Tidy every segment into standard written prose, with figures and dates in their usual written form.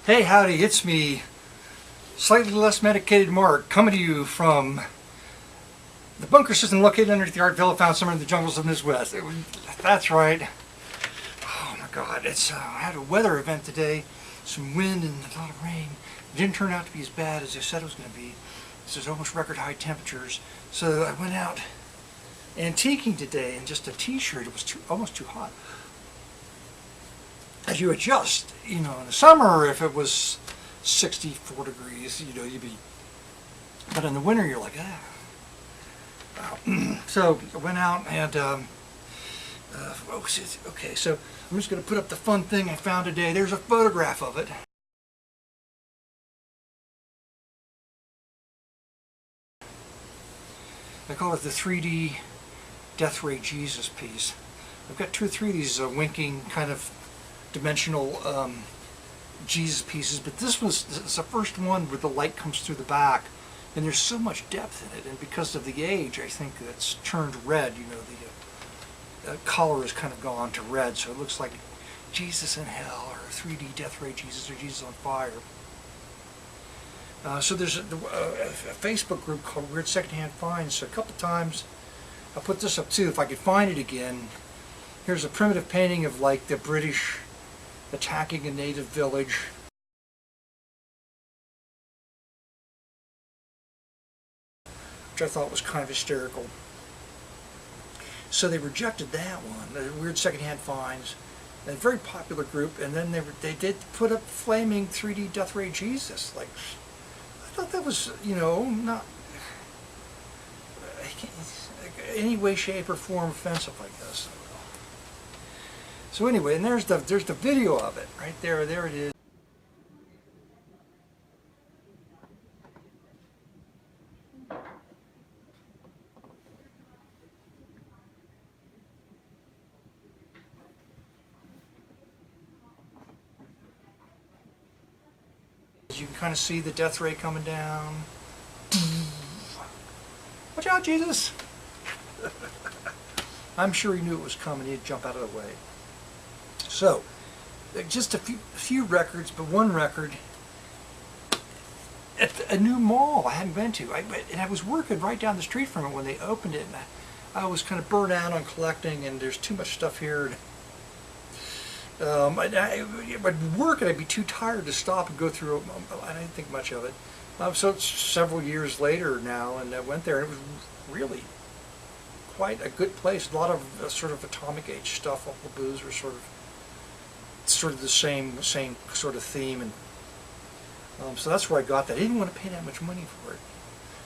Hey, howdy, it's me, slightly less medicated Mark, coming to you from the bunker system located underneath the Art Villa found somewhere in the jungles of Midwest. That's right. Oh my God, I had a weather event today, some wind and a lot of rain. It didn't turn out to be as bad as I said it was going to be. This is almost record high temperatures. So I went out antiquing today in just a t-shirt. It was almost too hot. As you adjust, in the summer, if it was 64 degrees, you'd be, but in the winter, you're like, ah. So I went out and, okay, so I'm just going to put up the fun thing I found today. There's a photograph of it. I call it the 3D Death Ray Jesus piece. I've got 2 or 3 of these winking kind of dimensional Jesus pieces, but this is the first one where the light comes through the back, and there's so much depth in it, and because of the age, I think it's turned red. The color has kind of gone to red, so it looks like Jesus in hell, or 3D Death Ray Jesus, or Jesus on fire. So there's a Facebook group called Weird Secondhand Finds. So a couple times I'll put this up too if I could find it again. Here's a primitive painting of like the British attacking a native village. Which I thought was kind of hysterical. So they rejected that one, the Weird Secondhand Finds, a very popular group, and then they did put up flaming 3D Death Ray Jesus. Like, I thought that was, not any way, shape, or form offensive, I guess. So anyway, and there's the video of it right there. There it is. You can kind of see the death ray coming down. Watch out, Jesus! I'm sure he knew it was coming. He'd jump out of the way. So, just a few records, but one record at a new mall I hadn't been to. And I was working right down the street from it when they opened it. And I was kind of burnt out on collecting, and there's too much stuff here. I'd work and I'd be too tired to stop and go through it. I didn't think much of it. So it's several years later now, and I went there, and it was really quite a good place. A lot of sort of atomic age stuff. All the booths were sort of the same sort of theme, and so that's where I got that. I didn't want to pay that much money for it.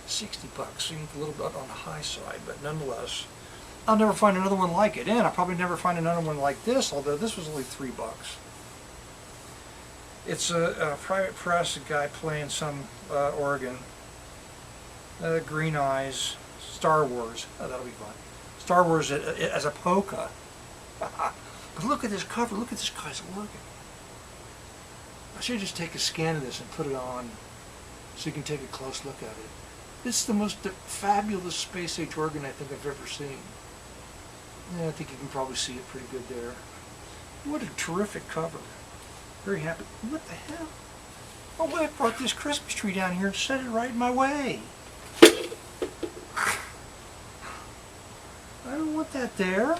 $60 seemed a little bit on the high side, but nonetheless, I'll never find another one like it, and I'll probably never find another one like this, although this was only $3. It's a private press, a guy playing some organ. Green Eyes, Star Wars. Oh, that'll be fun. Star Wars as a polka. But look at this cover. Look at this guy's organ. I should just take a scan of this and put it on so you can take a close look at it. This is the most fabulous space age organ I think I've ever seen. Yeah, I think you can probably see it pretty good there. What a terrific cover. Very happy. What the hell? Oh, well, I brought this Christmas tree down here and set it right in my way. I don't want that there.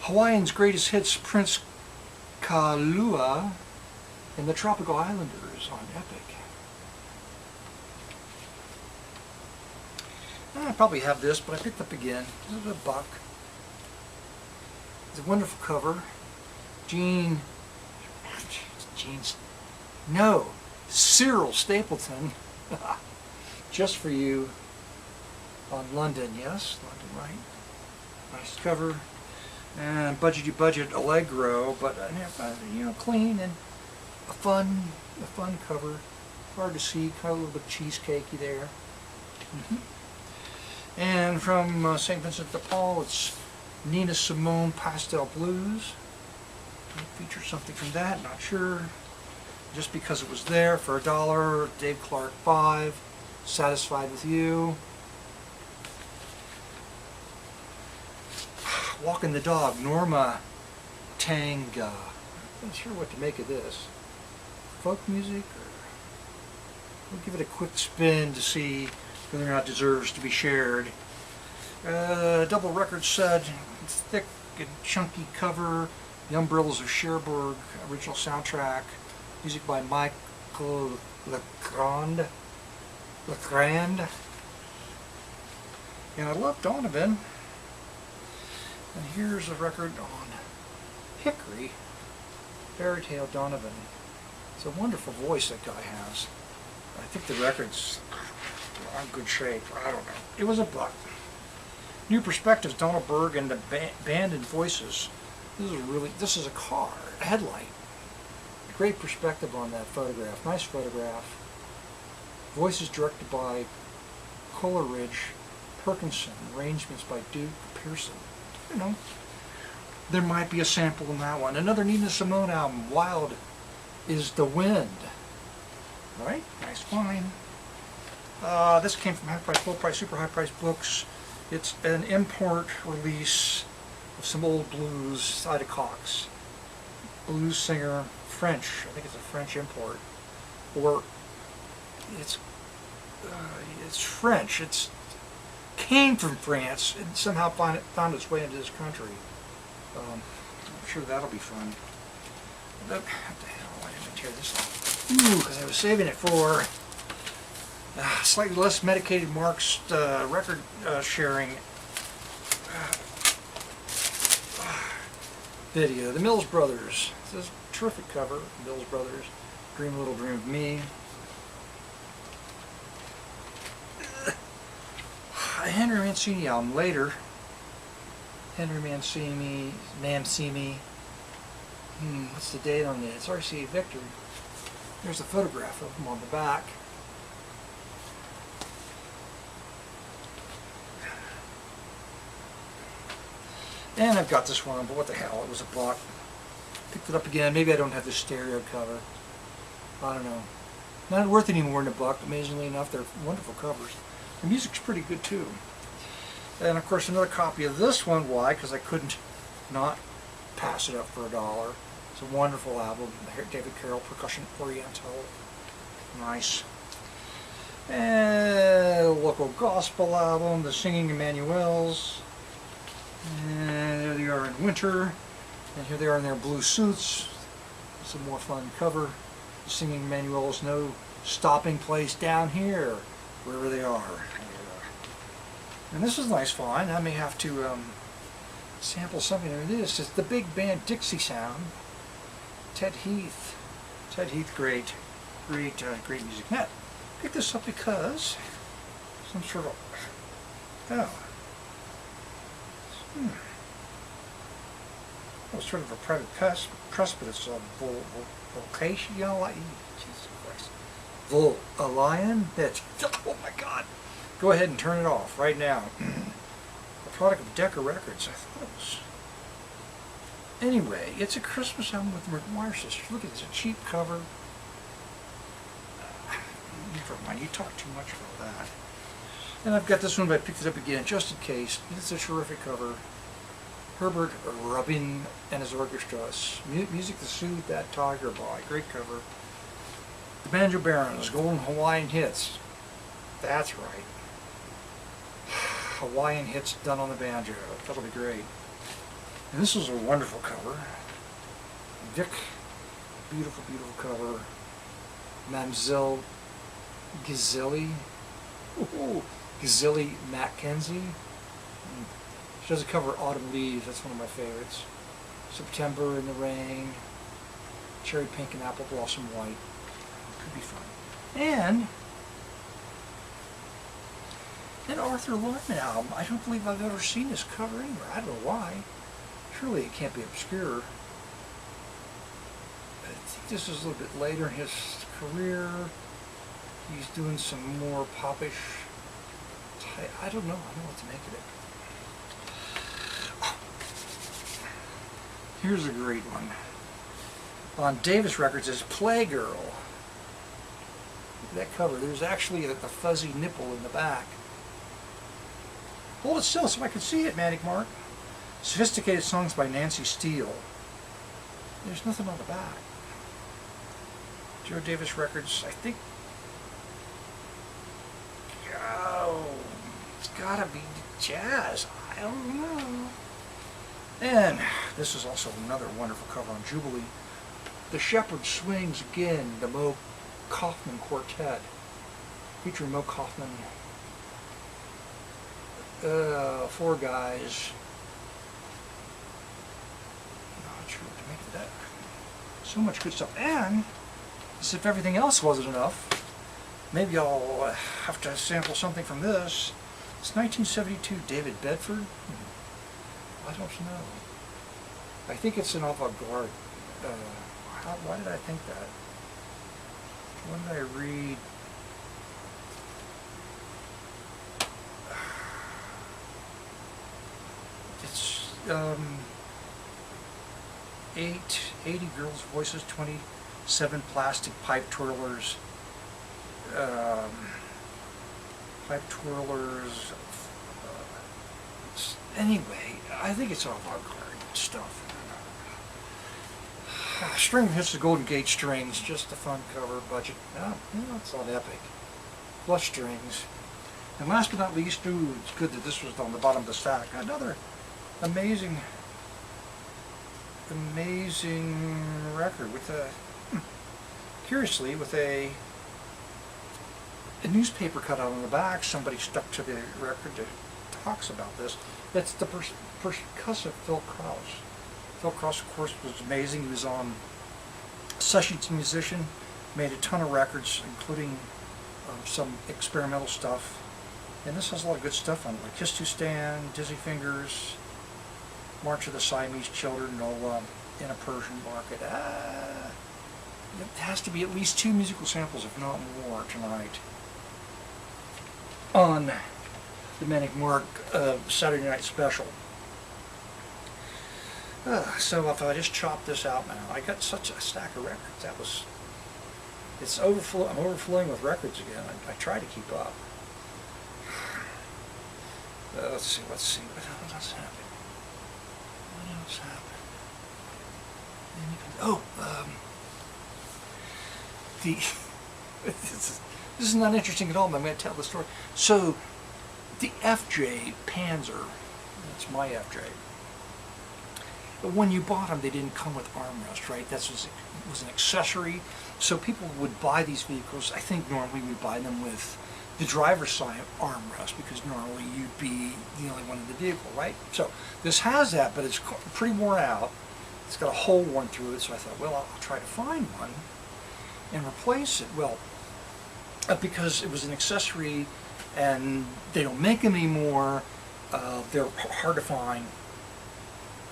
Hawaiian's greatest hits, Prince Kailua and the Tropical Islanders on Epic. I probably have this, but I picked up again. This is $1. It's a wonderful cover. Cyril Stapleton. Just for you on London, yes, London, right? Nice cover. And budget Allegro, but clean and a fun cover. Hard to see, kind of a little bit cheesecakey there. And from St. Vincent de Paul, it's Nina Simone Pastel Blues. Might feature something from that, not sure. Just because it was there for $1. Dave Clark 5. Satisfied with You. Walking the Dog, Norma Tanga. Not sure what to make of this. Folk music, or we'll give it a quick spin to see whether or not it deserves to be shared. Double record set, thick and chunky cover. The Umbrellas of Cherbourg, original soundtrack. Music by Michael Legrand. And I love Donovan. And here's a record on Hickory, Fairytale Donovan. It's a wonderful voice that guy has. I think the record's in good shape. I don't know. It was a buck. New Perspectives, Donald Berg and the Band and Voices. This is a car, a headlight. Great perspective on that photograph. Nice photograph. Voices directed by Coleridge Perkinson. Arrangements by Duke Pearson. You know, there might be a sample in that one. Another Nina Simone album, Wild is the Wind. Alright, nice find. This came from Half Price, Full Price, Super High Price Books. It's an import release of some old blues, Ida Cox. Blues singer, French. I think it's a French import. Or it's French. It came from France and somehow found its way into this country. I'm sure that'll be fun. What the hell? Why didn't I tear this off? Ooh, because I was saving it for slightly less medicated Mark's record sharing video. The Mills Brothers. This is a terrific cover. Mills Brothers. Dream a Little Dream of Me. A Henry Mancini album later. Henry Mancini. What's the date on it? It's RCA Victor. There's a photograph of him on the back. And I've got this one, but what the hell, it was a buck. Picked it up again. Maybe I don't have the stereo cover. I don't know. Not worth any more than a buck, amazingly enough. They're wonderful covers. The music's pretty good too. And of course another copy of this one. Why? Because I couldn't not pass it up for $1. It's a wonderful album. David Carroll, Percussion Oriental. Nice. And a local gospel album, The Singing Emmanuels. And there they are in winter. And here they are in their blue suits. Some more fun cover. The Singing Emmanuels, no stopping place down here, wherever they are. And this is a nice find. I may have to sample something of this. It's the big band Dixie Sound. Ted Heath. Ted Heath, great music. Now, pick this up because some sort of Well, sort of a private press, but it's a vocation, you know, like, Jesus Christ. A lion? Oh my God. Go ahead and turn it off right now. A product of Decca Records, I thought it was. Anyway, it's a Christmas album with the McGuire sisters. Look at this, a cheap cover. Never mind, you talk too much about that. And I've got this one, but I picked it up again just in case. It's a terrific cover. Herbert Rubin and his orchestra. Music to Soothe That Tiger by. Great cover. The Banjo Barons, Golden Hawaiian Hits. That's right. Hawaiian hits done on the banjo. That'll be great. And this is a wonderful cover. Vic, beautiful, beautiful cover. Mademoiselle Gazelle. Gazelle Mackenzie. She does a cover Autumn Leaves. That's one of my favorites. September in the Rain. Cherry Pink and Apple Blossom White. Could be fun. And an Arthur Lyman album. I don't believe I've ever seen this cover anywhere. I don't know why. Surely it can't be obscure. I think this is a little bit later in his career. He's doing some more popish type. I don't know. I don't know what to make of it. Here's a great one. On Davis Records is Playgirl. Look at that cover. There's actually a fuzzy nipple in the back. Hold it still so I can see it, Manic Mark. Sophisticated Songs by Nancy Steele. There's nothing on the back. Joe Davis Records, I think. Oh, it's gotta be jazz. I don't know. And this is also another wonderful cover on Jubilee. The Shepherd Swings Again, the Mo Kaufman Quartet, featuring Mo Kaufman, 4 guys. Not sure what to make of that. So much good stuff. And as if everything else wasn't enough, maybe I'll have to sample something from this. It's 1972 David Bedford. I don't know. I think it's an avant-garde. Why did I think that? When did I read? It's 80 girls' voices, 27 plastic pipe twirlers. Anyway, I think it's all avant-garde stuff. String hits the Golden Gate Strings, just a fun cover, budget. It's not epic. Plus strings. And last but not least, it's good that this was on the bottom of the stack. Another amazing record with a, curiously, with a newspaper cutout on the back. Somebody stuck to the record that talks about this. It's the percussive Phil Krause. Phil Krause, of course, was amazing. He was on Sessions Musician, made a ton of records, including some experimental stuff. And this has a lot of good stuff on it, like Kiss to Stand, Dizzy Fingers, March of the Siamese Children, Nola, In a Persian Market. It has to be at least 2 musical samples, if not more, tonight on the Manic Mark Saturday Night Special. So if I just chop this out now, I got such a stack of records. It's overflow. I'm overflowing with records again. I try to keep up. Let's see. What else happened? What else happened? This is not interesting at all, but I'm going to tell the story. So, the FJ Panzer, that's my FJ. But when you bought them, they didn't come with armrest, right? That was an accessory. So people would buy these vehicles. I think normally we buy them with the driver's side armrest, because normally you'd be the only one in the vehicle, right? So this has that, but it's pretty worn out. It's got a hole worn through it. So I thought, well, I'll try to find one and replace it. Well, because it was an accessory and they don't make them anymore, they're hard to find.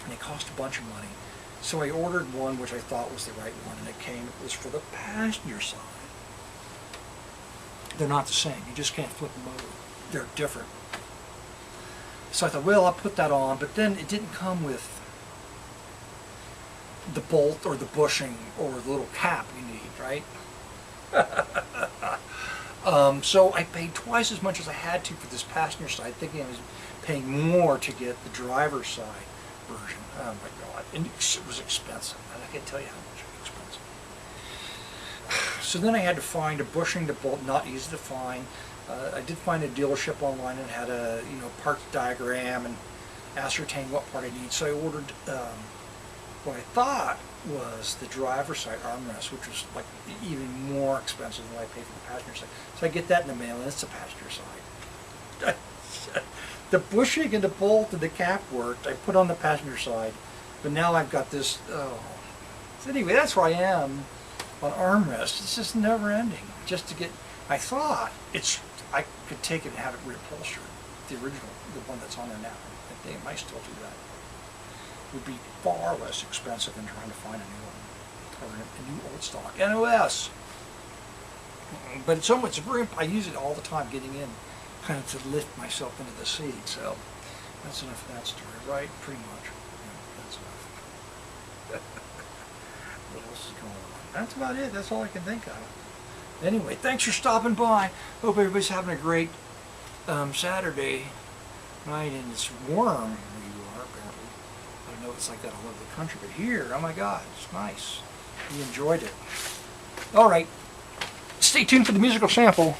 And they cost a bunch of money. So I ordered one which I thought was the right one, and it was for the passenger side. They're not the same. You just can't flip them over. They're different. So I thought, well, I'll put that on, but then it didn't come with the bolt or the bushing or the little cap you need, right? So I paid twice as much as I had to for this passenger side, thinking I was paying more to get the driver's side version. Oh my God, and it was expensive, and I can't tell you how much it was expensive. So then I had to find a bushing, the bolt, not easy to find. I did find a dealership online and had a parts diagram and ascertain what part I need. So I ordered what I thought was the driver's side armrest, which was like even more expensive than what I paid for the passenger side. So I get that in the mail, and it's the passenger side. The bushing and the bolt and the cap worked. I put on the passenger side, but now I've got this. Oh. So anyway, that's where I am on armrest. It's just never ending. Just to get, I thought I could take it and have it reupholstered, the original, the one that's on there now. I think I might still do that. It would be far less expensive than trying to find a new one or a new old stock NOS. But it's so much. I use it all the time getting in, kind of to lift myself into the seat. So that's enough of that story, right? Pretty much. Yeah, that's enough. What else is going on? That's about it. That's all I can think of. Anyway, thanks for stopping by. Hope everybody's having a great Saturday night, and it's warm where you are, apparently. I don't know it's like that all over the country, but here, oh my God, it's nice. He enjoyed it. All right, stay tuned for the musical sample.